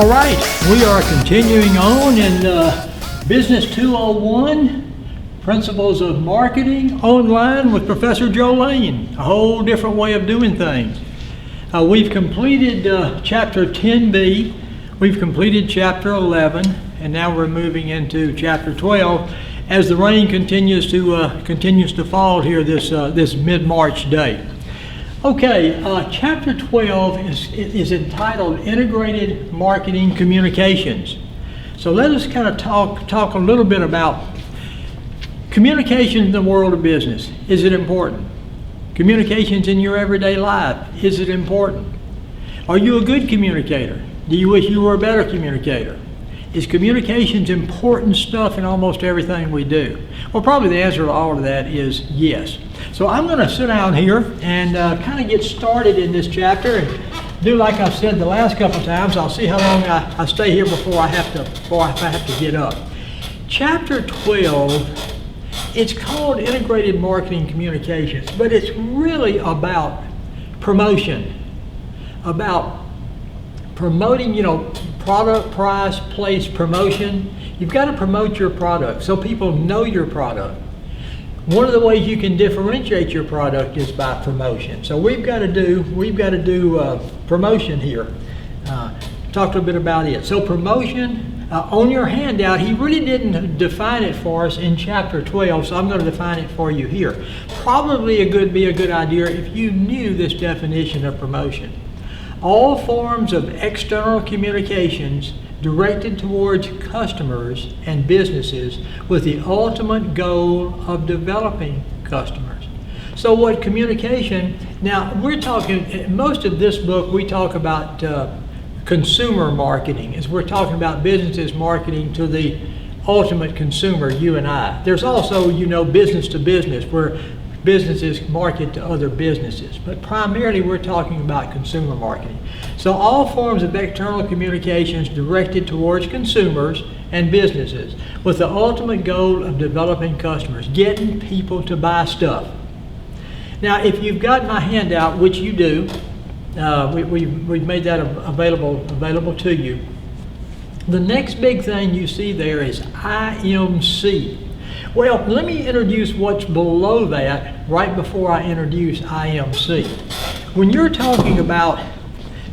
All right, we are continuing on in Business 201, Principles of Marketing, online with Professor Joe Lane, a whole different way of doing things. We've completed Chapter 10B, we've completed Chapter 11, and now we're moving into Chapter 12 as the rain continues to fall here this mid-March day. Okay, Chapter 12 is entitled Integrated Marketing Communications. So let us kind of talk a little bit about communications in the world of business. Is it important? Communications in your everyday life. Is it important? Are you a good communicator? Do you wish you were a better communicator? Is communications important stuff in almost everything we do? Well, probably the answer to all of that is yes. So I'm going to sit down here and kind of get started in this chapter and do like I've said the last couple times. I'll see how long I stay here before I have to get up. Chapter 12, it's called Integrated Marketing Communications, but it's really about promotion, about promoting, product, price, place, promotion. You've got to promote your product so people know your product. One of the ways you can differentiate your product is by promotion. So we've got to do promotion here. Talk a little bit about it. So promotion, on your handout, he really didn't define it for us in Chapter 12, so I'm going to define it for you here. Probably be a good idea if you knew this definition of promotion. All forms of external communications directed towards customers and businesses with the ultimate goal of developing customers. So what communication, now we're talking, most of this book we talk about consumer marketing, as we're talking about businesses marketing to the ultimate consumer, you and I. There's also, business to business, where businesses market to other businesses, but primarily we're talking about consumer marketing. So all forms of external communications directed towards consumers and businesses with the ultimate goal of developing customers, getting people to buy stuff. Now, if you've got my handout, which you do, we've made that available to you. The next big thing you see there is IMC. Well, let me introduce what's below that right before I introduce IMC. When you're talking about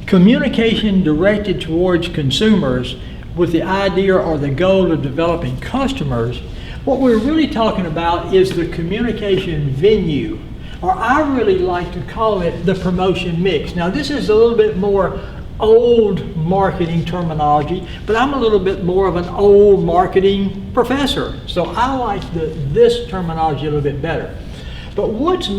communication directed towards consumers with the idea or the goal of developing customers, what we're really talking about is the communication venue, or I really like to call it the promotion mix. Now, this is a little bit more old marketing terminology, but I'm a little bit more of an old marketing professor, so I like this terminology a little bit better. But what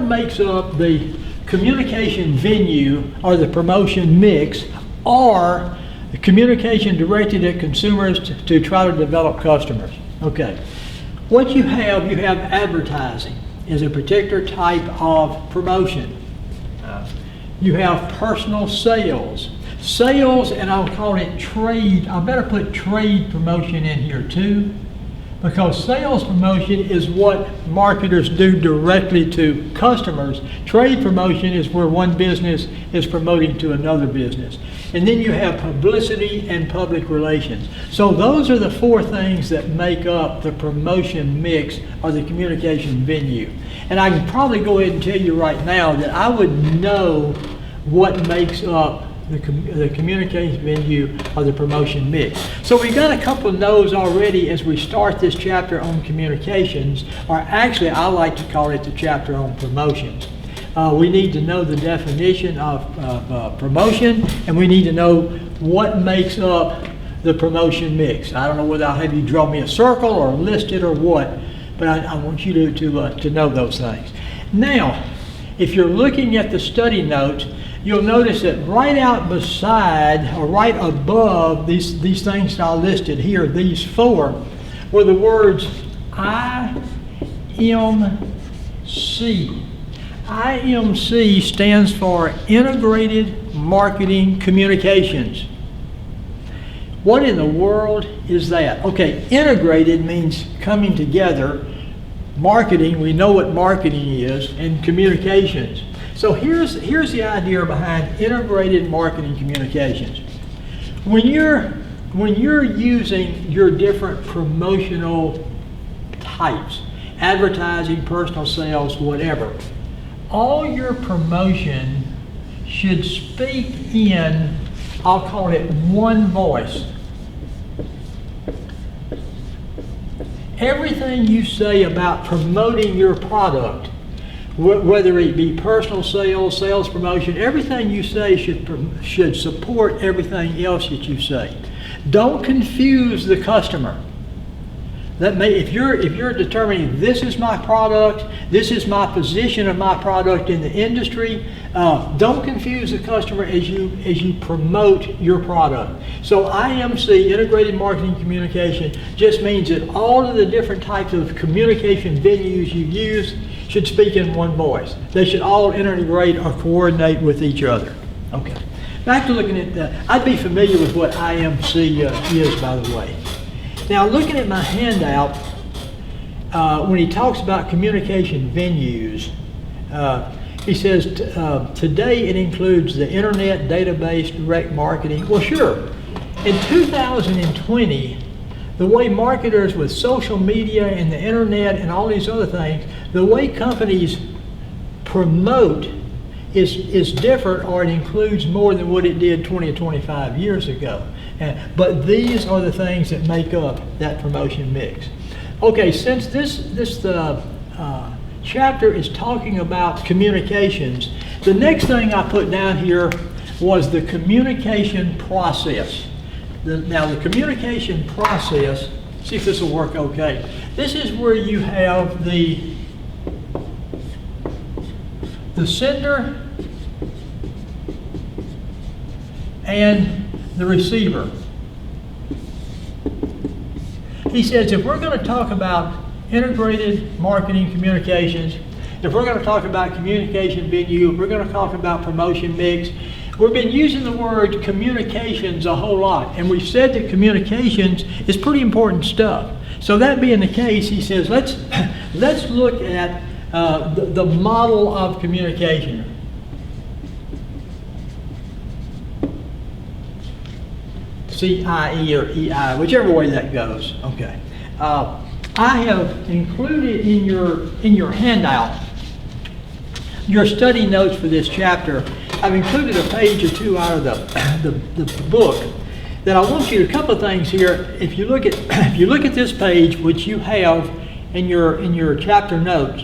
makes up the communication venue or the promotion mix or the communication directed at consumers to try to develop customers? Okay, what you have advertising is a particular type of promotion. You have personal sales. Sales, and I'll call it trade. I better put trade promotion in here too, because sales promotion is what marketers do directly to customers. Trade promotion is where one business is promoting to another business. And then you have publicity and public relations. So those are the four things that make up the promotion mix or the communication venue. And I can probably go ahead and tell you right now that I would know what makes up the communication venue or the promotion mix. So we've got a couple of no's already as we start this chapter on communications, or actually I like to call it the chapter on promotions. We need to know the definition of promotion, and we need to know what makes up the promotion mix. I don't know whether I'll have you draw me a circle or list it or what, but I want you to know those things. Now, if you're looking at the study notes, you'll notice that right out beside or right above these things that I listed here, these four, were the words IMC. IMC stands for Integrated Marketing Communications. What in the world is that? Okay, integrated means coming together. Marketing, we know what marketing is, and communications. So here's the idea behind integrated marketing communications. when you're using your different promotional types, advertising, personal sales, whatever, all your promotion should speak in, I'll call it one voice. Everything you say about promoting your product, whether it be personal sales, sales promotion, everything you say should support everything else that you say. Don't confuse the customer. If you're determining this is my product, this is my position of my product in the industry, don't confuse the customer as you promote your product. So IMC, Integrated Marketing Communication, just means that all of the different types of communication venues you use should speak in one voice. They should all integrate or coordinate with each other. Okay. Back to looking at I'd be familiar with what IMC is, by the way. Now, looking at my handout, when he talks about communication venues, he says today it includes the internet, database, direct marketing. Well, sure. In 2020, the way marketers with social media and the internet and all these other things, the way companies promote is different, or it includes more than what it did 20 or 25 years ago. But these are the things that make up that promotion mix. Okay, since this chapter is talking about communications, the next thing I put down here was the communication process. Now the communication process, see if this will work okay. This is where you have the sender and the receiver. He says if we're going to talk about integrated marketing communications, if we're going to talk about communication venue, if we're going to talk about promotion mix, we've been using the word communications a whole lot, and we've said that communications is pretty important stuff. So that being the case, he says let's look at the model of communication. CIE or EI, whichever way that goes. Okay. I have included in your handout your study notes for this chapter. I've included a page or two out of the book that I want you to, a couple of things here. If you look at this page, which you have in your chapter notes,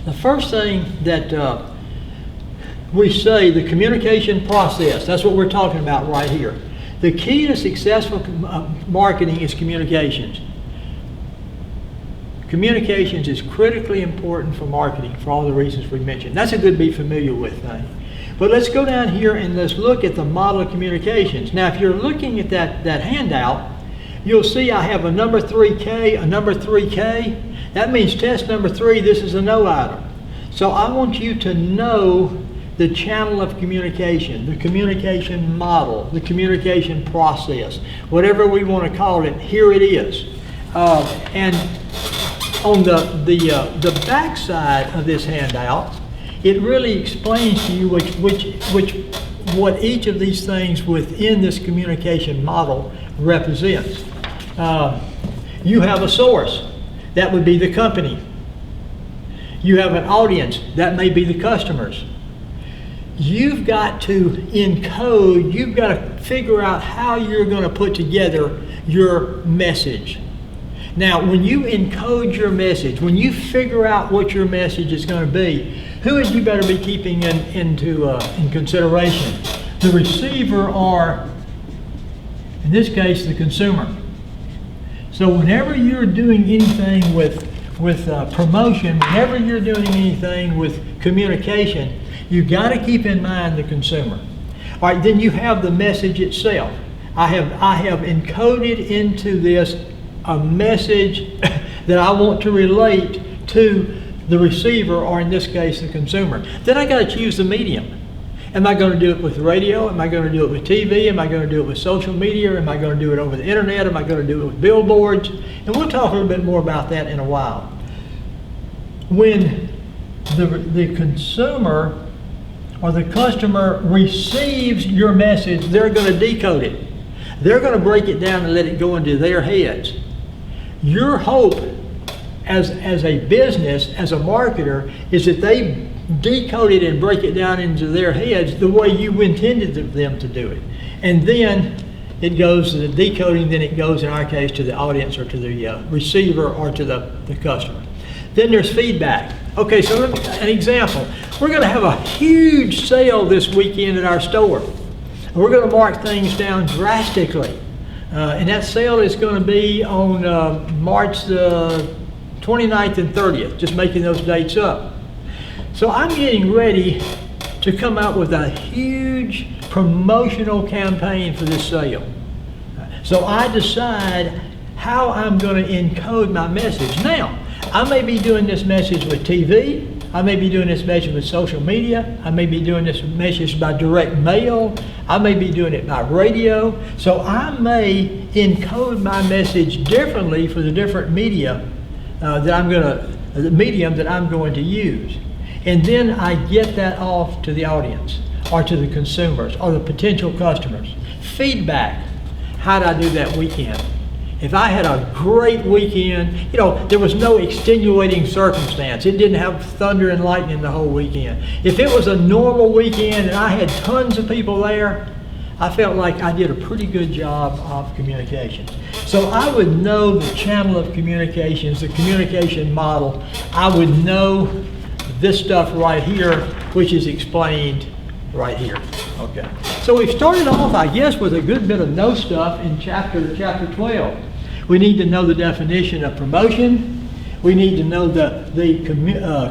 the first thing that we say, the communication process, that's what we're talking about right here. The key to successful marketing is communications. Communications is critically important for marketing for all the reasons we mentioned. That's a good to be familiar with thing. But let's go down here and let's look at the model of communications. Now, if you're looking at that handout, you'll see I have a number 3K, a number 3K. That means test number 3, this is a no item. So I want you to know the channel of communication, the communication model, the communication process, whatever we want to call it, here it is. And on the back side of this handout, it really explains to you what each of these things within this communication model represents. You have a source, that would be the company. You have an audience, that may be the customers. You've got to encode, you've got to figure out how you're going to put together your message. Now, when you encode your message, when you figure out what your message is going to be, who would you better be keeping in consideration? The receiver, or in this case, the consumer. So whenever you're doing anything with promotion, whenever you're doing anything with communication, you've got to keep in mind the consumer. All right, then you have the message itself. I have encoded into this a message that I want to relate to the receiver, or in this case, the consumer. Then I got to choose the medium. Am I going to do it with radio? Am I going to do it with TV? Am I going to do it with social media? Am I going to do it over the internet? Am I going to do it with billboards? And we'll talk a little bit more about that in a while. When the consumer or the customer receives your message, they're going to decode it. They're going to break it down and let it go into their heads. Your hope as a business, as a marketer, is that they decode it and break it down into their heads the way you intended them to do it. And then it goes to the decoding, then it goes, in our case, to the audience or to the receiver or to the customer. Then there's feedback. Okay, so an example. We're going to have a huge sale this weekend at our store. We're going to mark things down drastically. And that sale is going to be on March the 29th and 30th, just making those dates up. So I'm getting ready to come out with a huge promotional campaign for this sale. So I decide how I'm going to encode my message. Now, I may be doing this message with TV, I may be doing this message with social media, I may be doing this message by direct mail, I may be doing it by radio. So I may encode my message differently for the different media the medium that I'm going to use. And then I get that off to the audience or to the consumers or the potential customers. Feedback. How did I do that weekend? If I had a great weekend, there was no extenuating circumstance. It didn't have thunder and lightning the whole weekend. If it was a normal weekend and I had tons of people there, I felt like I did a pretty good job of communications. So I would know the channel of communications, the communication model. I would know this stuff right here, which is explained right here. Okay. So we've started off, I guess, with a good bit of know stuff in chapter 12. We need to know the definition of promotion. We need to know the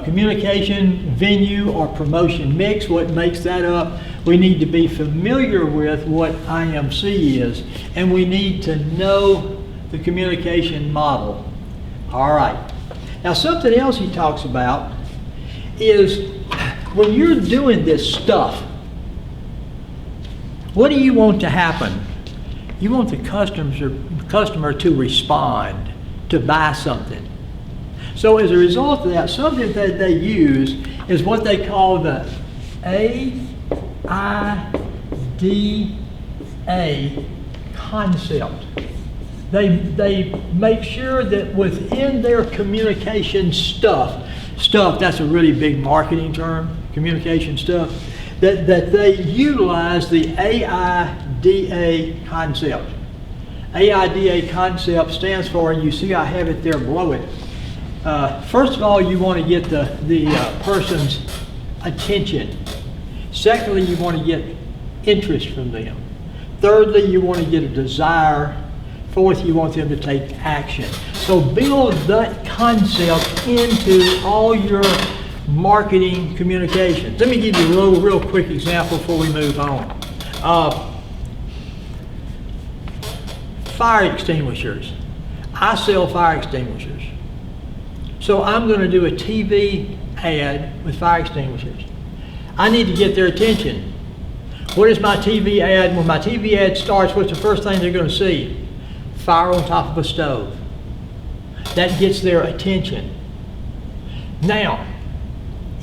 communication venue or promotion mix, what makes that up. We need to be familiar with what IMC is, and we need to know the communication model. All right. Now, something else he talks about is when you're doing this stuff, what do you want to happen? You want the customer to respond, to buy something. So as a result of that, something that they use is what they call the AIDA concept. They make sure that within their communication stuff, that's a really big marketing term, communication stuff, that they utilize the AIDA concept. AIDA concept stands for, and you see I have it there below it. First of all, you want to get the person's attention. Secondly, you want to get interest from them. Thirdly, you want to get a desire. Fourth, you want them to take action. So build that concept into all your marketing communications. Let me give you a real quick example before we move on. Fire extinguishers. I sell fire extinguishers. So I'm going to do a TV ad with fire extinguishers. I need to get their attention. What is my TV ad? When my TV ad starts, what's the first thing they're going to see? Fire on top of a stove. That gets their attention. Now,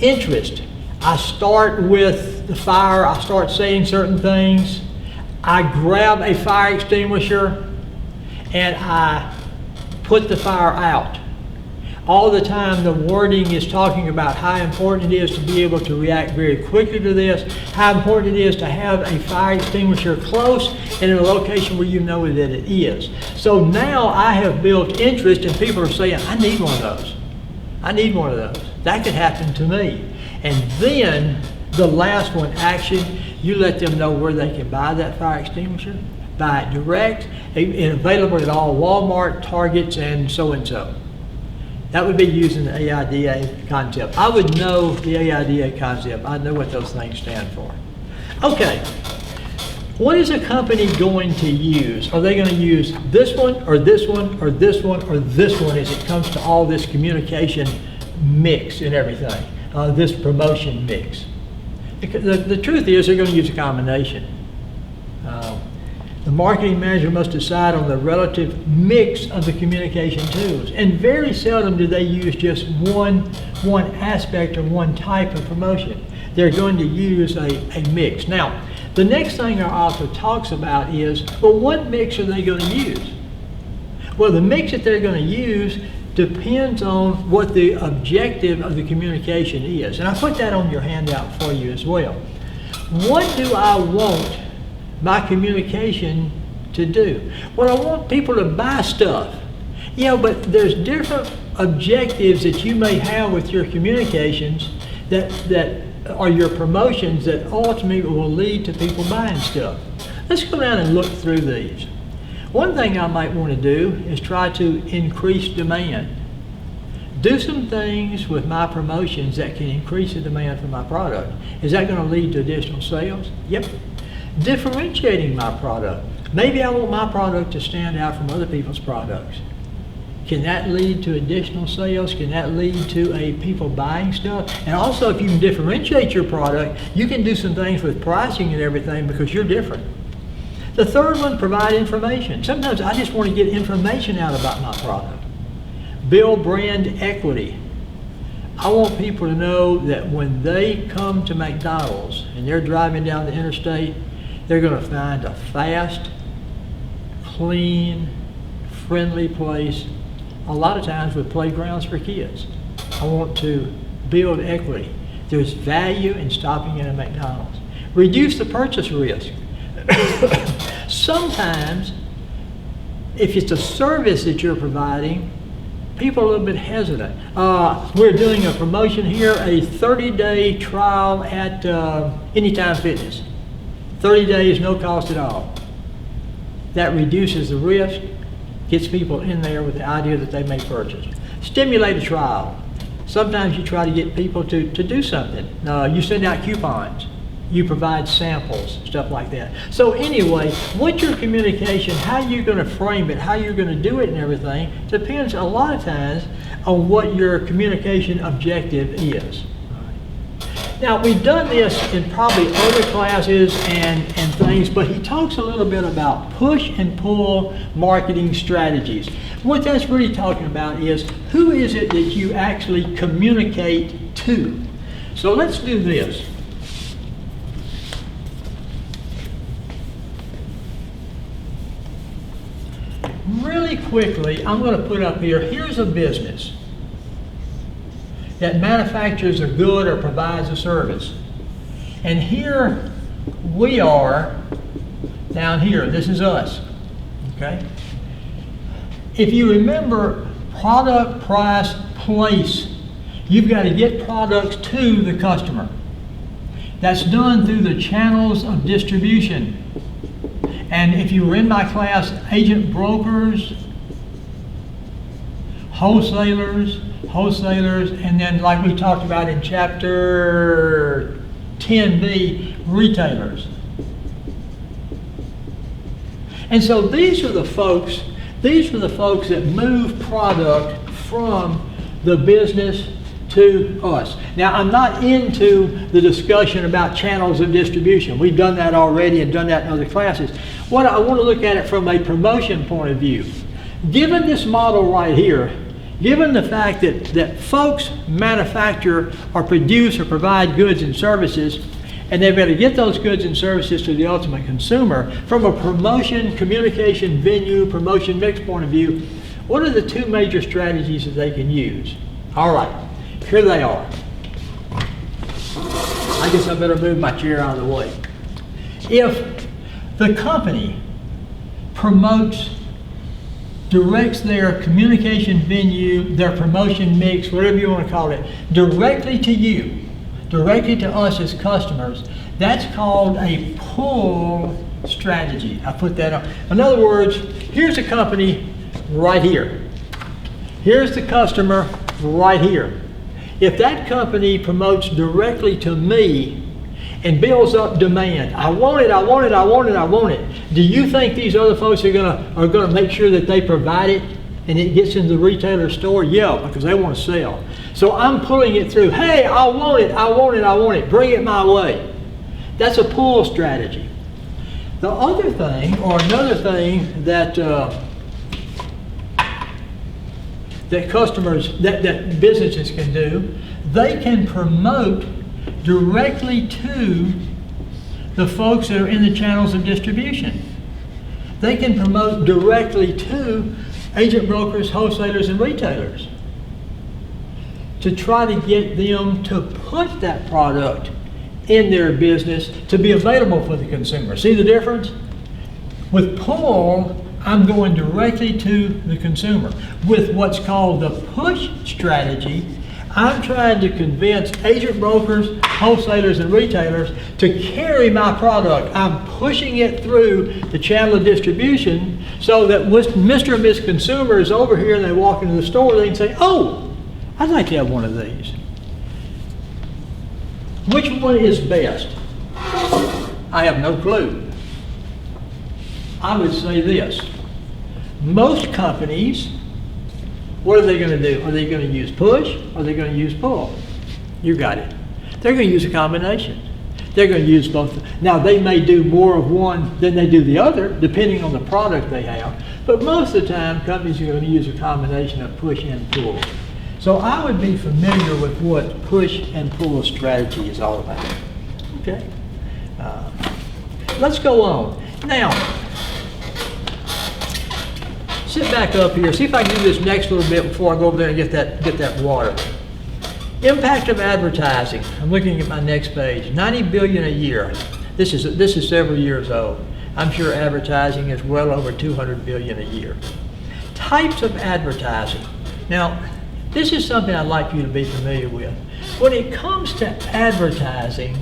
interest. I start with the fire. I start saying certain things. I grab a fire extinguisher and I put the fire out. All the time the wording is talking about how important it is to be able to react very quickly to this, how important it is to have a fire extinguisher close and in a location where you know that it is. So now I have built interest and people are saying, I need one of those. I need one of those. That could happen to me. And then the last one, action, you let them know where they can buy that fire extinguisher, buy it direct, and available at all Walmart, Targets, and so and so. That would be using the AIDA concept. I would know the AIDA concept. I know what those things stand for. Okay, what is a company going to use? Are they going to use this one, or this one, or this one, or this one as it comes to all this communication mix and everything, this promotion mix? The truth is they're going to use a combination. The marketing manager must decide on the relative mix of the communication tools. And very seldom do they use just one aspect or one type of promotion. they're going to use a mix. Now, the next thing our author talks about is, well, what mix are they going to use? Well, the mix that they're going to use depends on what the objective of the communication is. And I put that on your handout for you as well. What do I want my communication to do? Well, I want people to buy stuff. Yeah, but there's different objectives that you may have with your communications that are your promotions that ultimately will lead to people buying stuff. Let's go down and look through these. One thing I might want to do is try to increase demand. Do some things with my promotions that can increase the demand for my product. Is that going to lead to additional sales? Yep. Differentiating my product. Maybe I want my product to stand out from other people's products. Can that lead to additional sales? Can that lead to people buying stuff? And also, if you can differentiate your product, you can do some things with pricing and everything because you're different. The third one, provide information. Sometimes I just want to get information out about my product. Build brand equity. I want people to know that when they come to McDonald's and they're driving down the interstate, they're going to find a fast, clean, friendly place, a lot of times with playgrounds for kids. I want to build equity. There's value in stopping in a McDonald's. Reduce the purchase risk. Sometimes, if it's a service that you're providing, people are a little bit hesitant. We're doing a promotion here, a 30-day trial at Anytime Fitness. 30 days, no cost at all. That reduces the risk, gets people in there with the idea that they may purchase. Stimulate a trial. Sometimes you try to get people to do something. You send out coupons. You provide samples, stuff like that. So anyway, what your communication, how you're going to frame it, how you're going to do it and everything, depends a lot of times on what your communication objective is. Now, we've done this in probably other classes and things, but he talks a little bit about push and pull marketing strategies. What that's really talking about is who is it that you actually communicate to. So let's do this. Really quickly, I'm going to put up here, here's a business that manufactures a good or provides a service. And here we are down here. This is us. Okay? If you remember product, price, place, you've got to get products to the customer. That's done through the channels of distribution. And if you were in my class, agent brokers, wholesalers, and then like we talked about in chapter 10b, retailers. And so these are the folks that move product from the business to us. Now, I'm not into the discussion about channels of distribution. We've done that already and done that in other classes. What I want to look at it from a promotion point of view. Given this model right here, given the fact that folks manufacture or produce or provide goods and services, and they've got to get those goods and services to the ultimate consumer, from a promotion, communication, venue, promotion mix point of view, what are the two major strategies that they can use? All right, here they are. I guess I better move my chair out of the way. If the company directs their communication venue, their promotion mix, whatever you want to call it, directly to you, directly to us as customers, that's called a pull strategy. I put that on. In other words, here's a company right here. Here's the customer right here. If that company promotes directly to me and builds up demand, I want it, I want it, I want it, I want it. Do you think these other folks are gonna make sure that they provide it and it gets into the retailer store? Yeah, because they want to sell. So I'm pulling it through. Hey, I want it, I want it, I want it. Bring it my way. That's a pull strategy. The other thing, or another thing that that businesses can do, they can promote directly to the folks that are in the channels of distribution. They can promote directly to agent brokers, wholesalers, and retailers to try to get them to put that product in their business to be available for the consumer. See the difference? With Pull, I'm going directly to the consumer. With what's called the push strategy, I'm trying to convince agent brokers, wholesalers, and retailers to carry my product. I'm pushing it through the channel of distribution so that Mr. and Miss Consumer is over here and they walk into the store, they can say, oh, I'd like to have one of these. Which one is best? I have no clue. I would say this. Most companies, what are they going to do? Are they going to use push or are they going to use pull? You got it. They're going to use a combination. They're going to use both. Now, they may do more of one than they do the other, depending on the product they have. But most of the time, companies are going to use a combination of push and pull. So I would be familiar with what push and pull strategy is all about. Okay. Let's go on. Now, sit back up here. See if I can do this next little bit before I go over there and get that water. Impact of advertising. I'm looking at my next page. 90 billion a year. This is several years old. I'm sure advertising is well over 200 billion a year. Types of advertising. Now, this is something I'd like you to be familiar with. When it comes to advertising,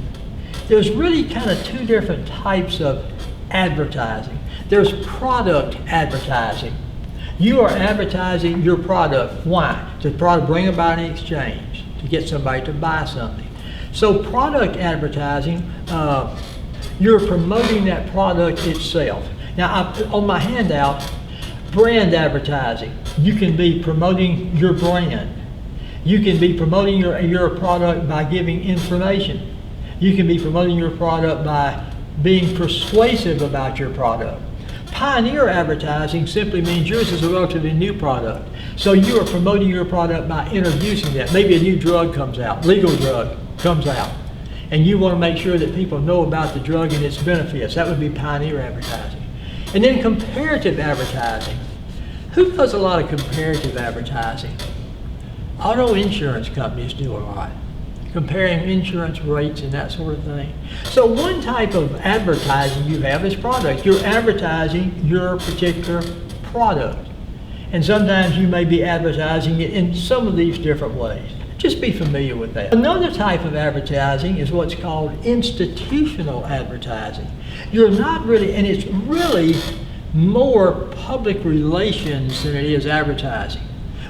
there's really kind of two different types of advertising. There's product advertising. You are advertising your product. Why? To bring about an exchange, to get somebody to buy something. So product advertising, you're promoting that product itself. Now, on my handout, brand advertising. You can be promoting your brand. You can be promoting your product by giving information. You can be promoting your product by being persuasive about your product. Pioneer advertising simply means yours is a relatively new product. So you are promoting your product by introducing that. Maybe a new drug comes out, legal drug comes out, and you want to make sure that people know about the drug and its benefits. That would be pioneer advertising. And then comparative advertising. Who does a lot of comparative advertising? Auto insurance companies do a lot, comparing insurance rates and that sort of thing. So one type of advertising you have is product. You're advertising your particular product. And sometimes you may be advertising it in some of these different ways. Just be familiar with that. Another type of advertising is what's called institutional advertising. You're not really, and it's really more public relations than it is advertising.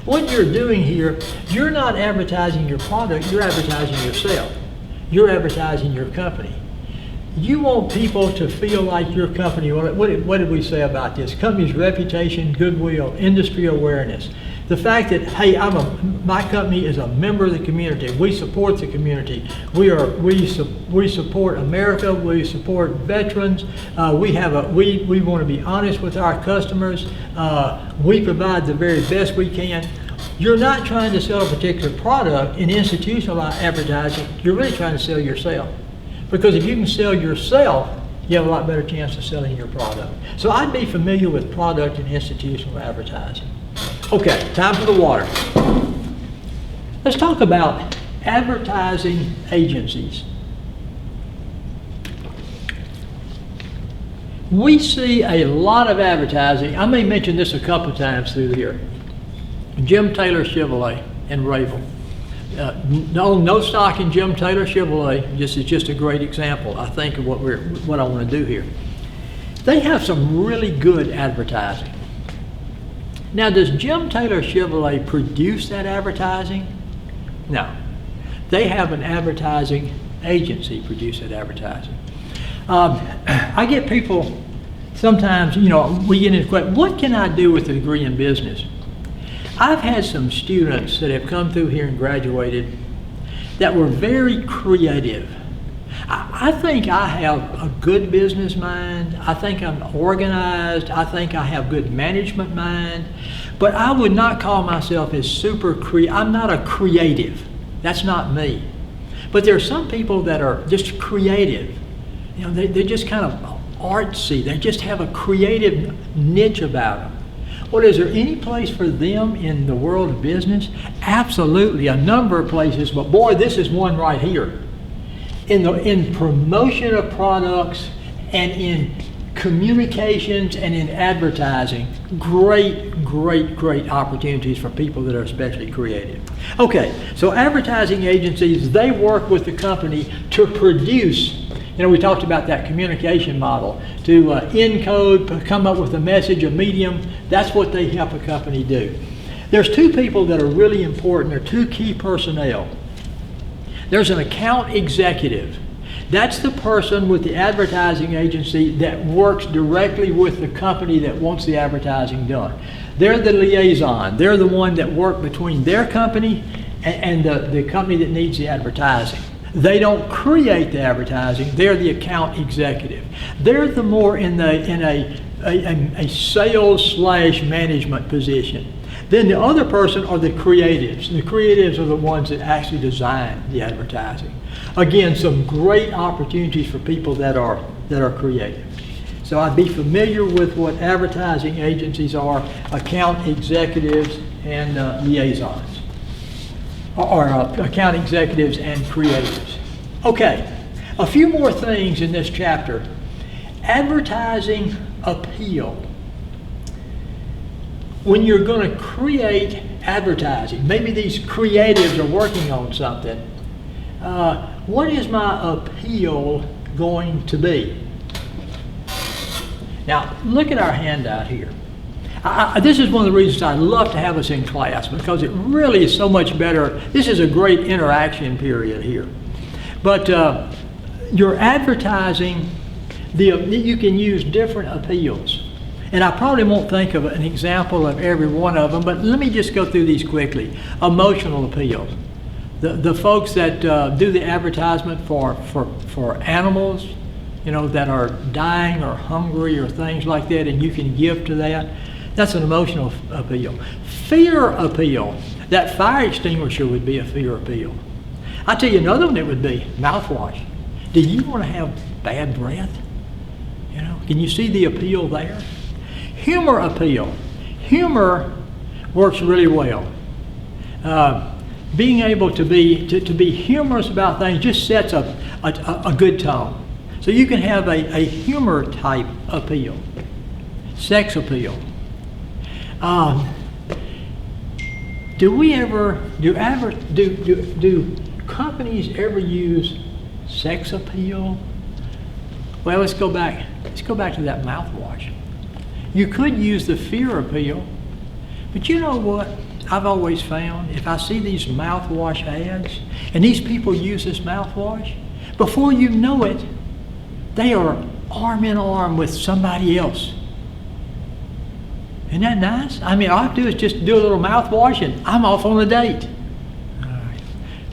What you're doing here, you're not advertising your product, you're advertising yourself. You're advertising your company. You want people to feel like your company, what did we say about this? Company's reputation, goodwill, industry awareness. The fact that, hey, my company is a member of the community. We support the community. We support America. We support veterans. We want to be honest with our customers. We provide the very best we can. You're not trying to sell a particular product in institutional advertising. You're really trying to sell yourself. Because if you can sell yourself, you have a lot better chance of selling your product. So I'd be familiar with product and institutional advertising. Okay, time for the water. Let's talk about advertising agencies. We see a lot of advertising. I may mention this a couple of times through here. Jim Taylor Chevrolet in Rayville. No stock in Jim Taylor Chevrolet. This is just a great example, I think, of what I want to do here. They have some really good advertising. Now, does Jim Taylor Chevrolet produce that advertising? No. They have an advertising agency produce that advertising. I get people sometimes, we get into the question, what can I do with a degree in business? I've had some students that have come through here and graduated that were very creative. I think I have a good business mind. I think I'm organized. I think I have good management mind. But I would not call myself as super creative. I'm not a creative. That's not me. But there are some people that are just creative. You know, they're just kind of artsy. They just have a creative niche about them. Well, is there any place for them in the world of business? Absolutely, a number of places, but boy, this is one right here. In promotion of products and in communications and in advertising, great opportunities for people that are especially creative. Okay, so advertising agencies, they work with the company to produce, you know, we talked about that communication model, to encode, come up with a message, a medium. That's what they help a company do. There's two people that are really important. They're two key personnel. There's an account executive. That's the person with the advertising agency that works directly with the company that wants the advertising done. They're the liaison. They're the one that work between their company and the company that needs the advertising. They don't create the advertising. They're the account executive. They're the more in a sales / management position. Then the other person are the creatives. The creatives are the ones that actually design the advertising. Again, some great opportunities for people that are creative. So I'd be familiar with what advertising agencies are, account executives and liaisons, or account executives and creatives. Okay, a few more things in this chapter. Advertising appeal. When you're going to create advertising, maybe these creatives are working on something, what is my appeal going to be? Now, look at our handout here. This is one of the reasons I love to have us in class, because it really is so much better. This is a great interaction period here. But your advertising, you can use different appeals. And I probably won't think of an example of every one of them, but let me just go through these quickly. Emotional appeal. The folks that do the advertisement for animals, you know, that are dying or hungry or things like that, and you can give to that. That's an emotional appeal. Fear appeal. That fire extinguisher would be a fear appeal. I'll tell you another one that would be mouthwash. Do you want to have bad breath? You know, can you see the appeal there? Humor appeal. Humor works really well. Being able to be humorous about things just sets a good tone. So you can have a humor type appeal. Sex appeal. Do companies ever use sex appeal? Well, let's go back to that mouthwash. You could use the fear appeal, but you know what I've always found? If I see these mouthwash ads, and these people use this mouthwash, before you know it, they are arm in arm with somebody else. Isn't that nice? I mean, all I have to do is just do a little mouthwash and I'm off on a date.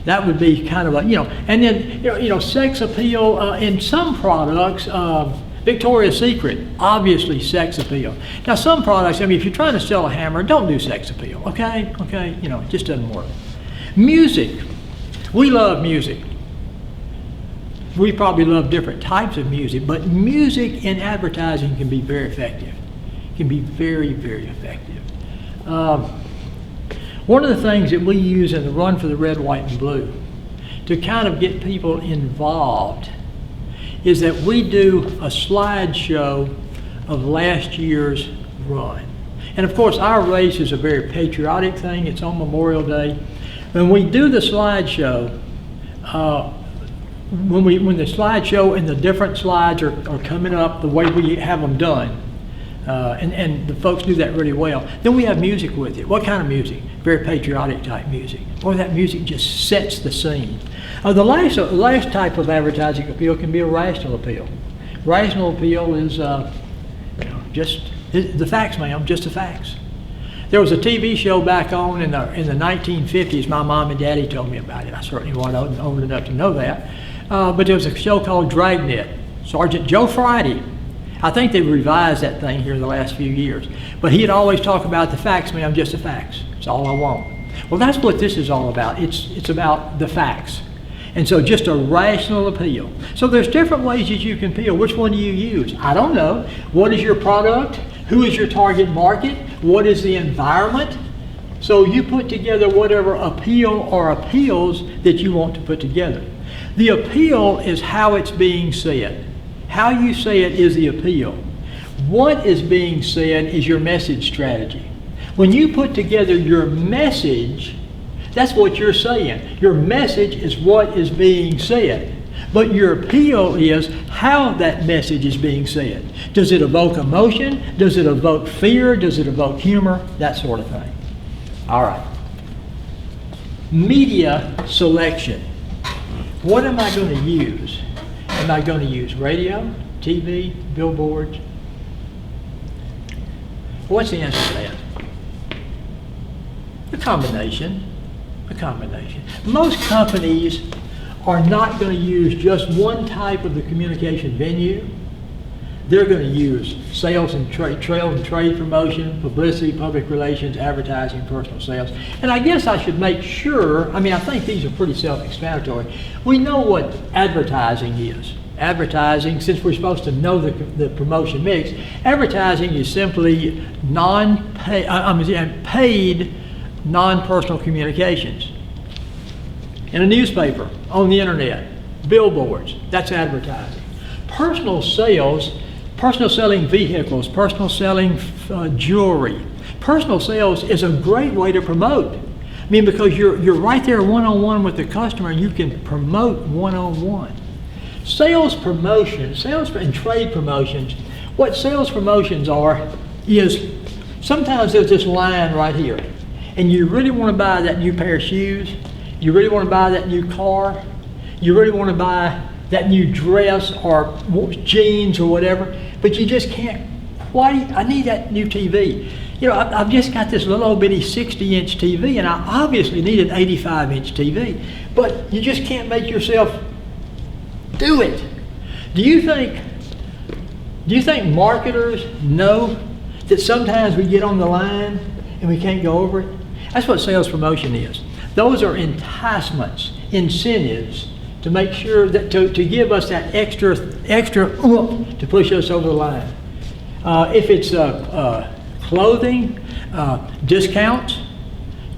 That would be kind of a, you know, and then, you know, sex appeal in some products, Victoria's Secret, obviously sex appeal. Now some products, I mean, if you're trying to sell a hammer, don't do sex appeal, okay? Okay, you know, it just doesn't work. Music. We love music. We probably love different types of music, but music in advertising can be very effective. Can be very, very effective. One of the things that we use in the Run for the Red, White, and Blue to kind of get people involved is that we do a slideshow of last year's run. And of course, our race is a very patriotic thing. It's on Memorial Day. When we do the slideshow, when the slideshow and the different slides are coming up the way we have them done, and the folks do that really well, then we have music with it. What kind of music? Very patriotic type music. Or that music just sets the scene. The last type of advertising appeal can be a rational appeal. Rational appeal is just the facts, ma'am, just the facts. There was a TV show back on in the 1950s. My mom and daddy told me about it. I certainly wasn't old enough to know that. But there was a show called Dragnet. Sergeant Joe Friday. I think they've revised that thing here in the last few years. But he'd always talk about the facts, ma'am, just the facts. That's all I want. Well, that's what this is all about. It's about the facts. And so just a rational appeal. So there's different ways that you can appeal. Which one do you use? I don't know. What is your product? Who is your target market? What is the environment? So you put together whatever appeal or appeals that you want to put together. The appeal is how it's being said. How you say it is the appeal. What is being said is your message strategy. When you put together your message, that's what you're saying. Your message is what is being said. But your appeal is how that message is being said. Does it evoke emotion? Does it evoke fear? Does it evoke humor? That sort of thing. All right. Media selection. What am I going to use? Am I going to use radio, TV, billboards? What's the answer to that? A combination. A combination. Most companies are not going to use just one type of the communication venue. They're going to use sales and trade promotion, publicity, public relations, advertising, personal sales. And I guess I should make sure, I think these are pretty self-explanatory. We know what advertising is. Advertising, since we're supposed to know the promotion mix, advertising is simply paid non-personal communications. In a newspaper, on the internet, billboards, that's advertising. Personal selling vehicles, personal selling jewelry. Personal sales is a great way to promote. Because you're right there one-on-one with the customer and you can promote one-on-one. Sales promotion, sales and trade promotions, what sales promotions are is sometimes there's this line right here and you really want to buy that new pair of shoes, you really want to buy that new car, you really want to buy that new dress or jeans or whatever, but you just can't quite, I need that new TV. I've just got this little old bitty 60-inch TV and I obviously need an 85-inch TV, but you just can't make yourself do it. Do you think marketers know that sometimes we get on the line and we can't go over it? That's what sales promotion is. Those are enticements, incentives to make sure that to give us that extra oomph to push us over the line. If it's clothing, discounts,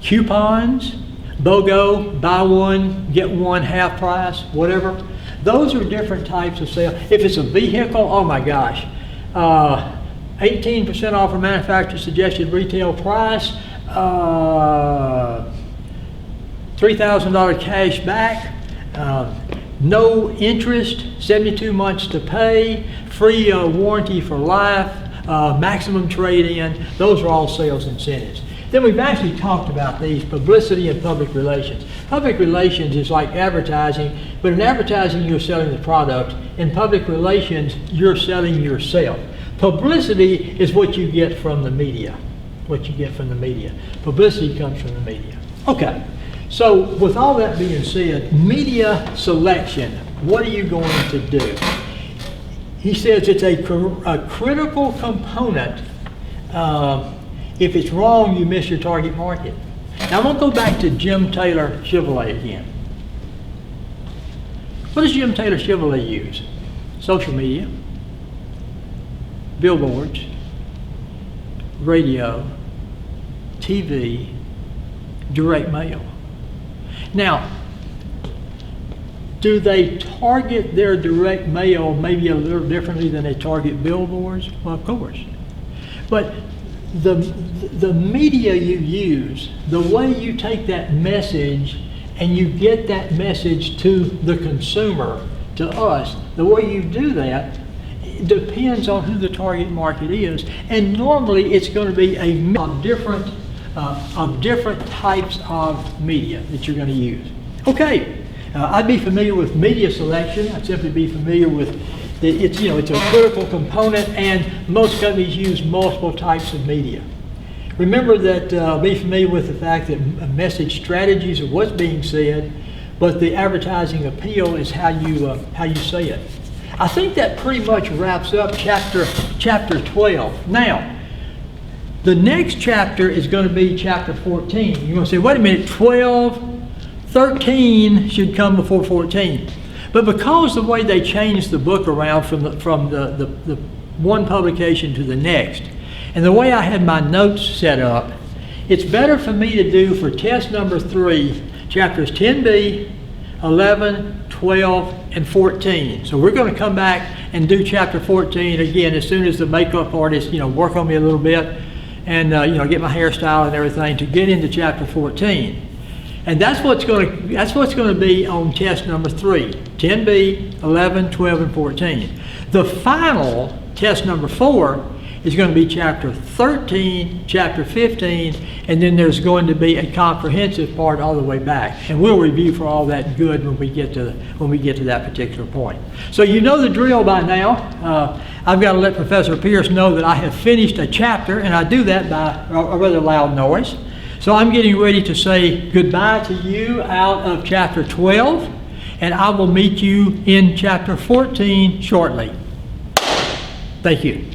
coupons, BOGO, buy one, get one, half price, whatever. Those are different types of sales. If it's a vehicle, oh my gosh, 18% off a manufacturer's suggested retail price, $3,000 cash back, no interest, 72 months to pay, free warranty for life, maximum trade-in. Those are all sales incentives. Then we've actually talked about these, publicity and public relations. Public relations is like advertising, but in advertising you're selling the product. In public relations, you're selling yourself. Publicity is what you get from the media. Publicity comes from the media. Okay, so with all that being said, media selection, what are you going to do? He says it's a critical component. If it's wrong, you miss your target market. Now I'm going to go back to Jim Taylor Chevrolet again. What does Jim Taylor Chevrolet use? Social media, billboards, radio, TV, direct mail. Now, do they target their direct mail maybe a little differently than they target billboards? Well, of course. But the media you use, the way you take that message and you get that message to the consumer, to us, the way you do that depends on who the target market is. And normally it's going to be a mix of different types of media that you're going to use. Okay, I'd be familiar with media selection. I'd simply be familiar with it's a critical component, and most companies use multiple types of media. Remember that be familiar with the fact that message strategies are what's being said, but the advertising appeal is how you say it. I think that pretty much wraps up chapter 12. Now, the next chapter is going to be chapter 14. You're going to say, wait a minute, 12, 13 should come before 14. But because the way they changed the book around from the one publication to the next, and the way I had my notes set up, it's better for me to do for test number 3, chapters 10b, 11, 12, and 14. So we're going to come back and do chapter 14 again as soon as the makeup artist, work on me a little bit and, get my hairstyle and everything to get into chapter 14. And that's what's going to be on test number 3, 10b, 11, 12, and 14. The final test number 4 is going to be chapter 13, chapter 15, and then there's going to be a comprehensive part all the way back. And we'll review for all that good when we get to that particular point. So you know the drill by now. I've got to let Professor Pierce know that I have finished a chapter, and I do that by a rather loud noise. So I'm getting ready to say goodbye to you out of chapter 12, and I will meet you in chapter 14 shortly. Thank you.